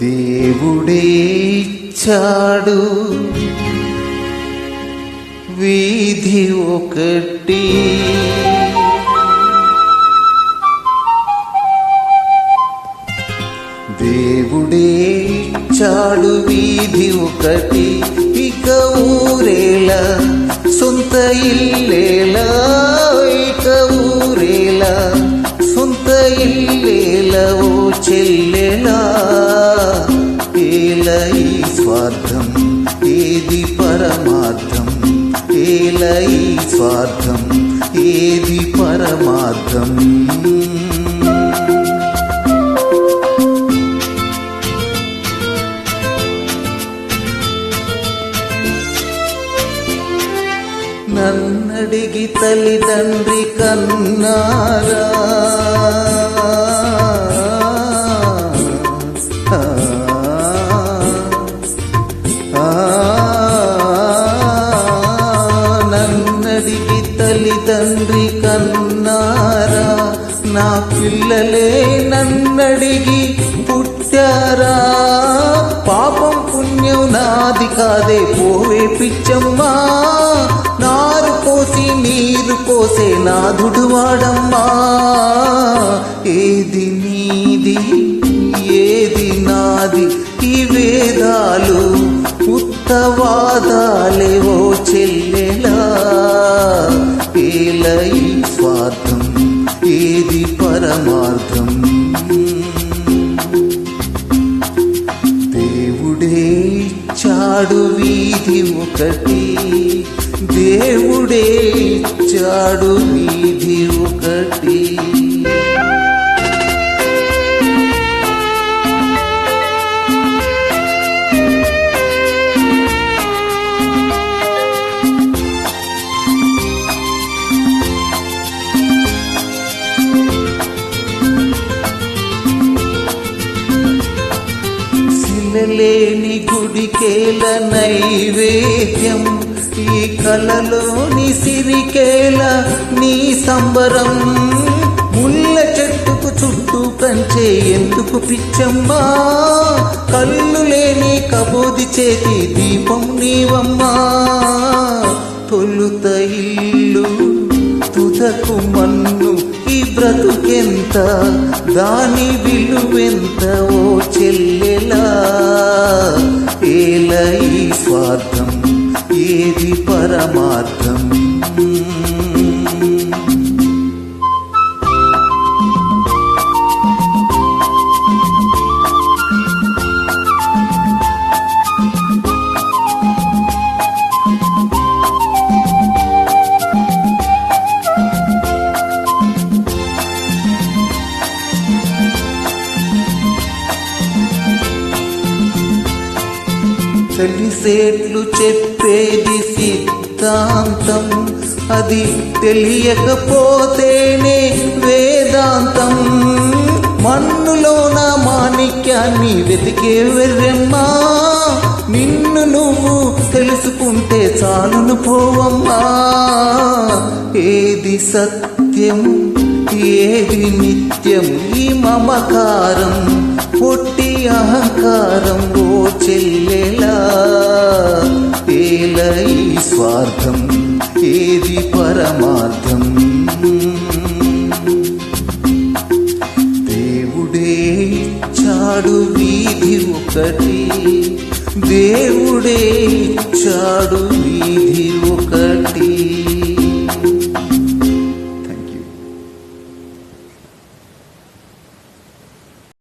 దేవుడే ఇచ్చాడు వీధి ఒకటి, దేవుడే ఇచ్చాడు వీధి ఒకటి, ఇక ఊరేలా సొంత ఇల్లేలా, ఇక ఊరేలా సొంత ఇల్లేలా ఓ చెల్లెలా. ఏల ఈ స్వార్థం ఏది పరమార్థం, ఏల ఈ స్వార్థం ఏది పరమార్థం. నన్నడిగి తల్లిదండ్రి కన్నారా, నన్నడిగి తల్లిదండ్రి కన్నారా, నా పిల్లలే నన్నడిగి పుట్టారా. పాపం పుణ్యం నాది కాదే పోవే పిచ్చమ్మా, నారు పోసి నీరు పోసే నాథుడు వాడమ్మా. ఏది నీది ఏది నాది ఈ వేదాలు ఉత్తవాదాలే ఓ చెల్లెలా. ఏల ఈ స్వార్థం ఏది పరమార్థం. దేవుడే ఇచ్చాడు వీధి ఒకటి, దేవుడే ఇచ్చాడు వీధి ఒకటి. లేని గుడికేల నైవేద్యం, ఈ కలలోని సిరికేల నీ సంబరం. ముళ్ళ చెట్టుకు చుట్టూ కంచే ఎందుకు పిచ్చమ్మా, కళ్ళు లేని కబోది చేతి దీపం నీవమ్మా. తొలుత ఇల్లు తుదకు మన్ను ఈ బ్రతుకెంత, దాని విలువెంత ఓ చెల్లెలా. ఏల ఈ స్వార్థం ఏది పరమార్థం. తెలిసేట్లు చెప్పేది సిద్ధాంతం, అది తెలియకపోతేనే వేదాంతం. మన్నులోన మాణిక్యాన్ని వెతికే వెర్రెమ్మా, నిన్ను నువ్వు తెలుసుకుంటే చాలును పోవమ్మా. ఏది సత్యం ఏది నిత్యం ఈ మమకారం పొట్టి అహంకారం ఓ చెల్లెలా. ఏల ఈ స్వార్థం ఏది పరమార్థం. దేవుడే ఇచ్చాడు వీధి ఒకటి, దేవుడే ఇచ్చాడు వీధి ఒకటి.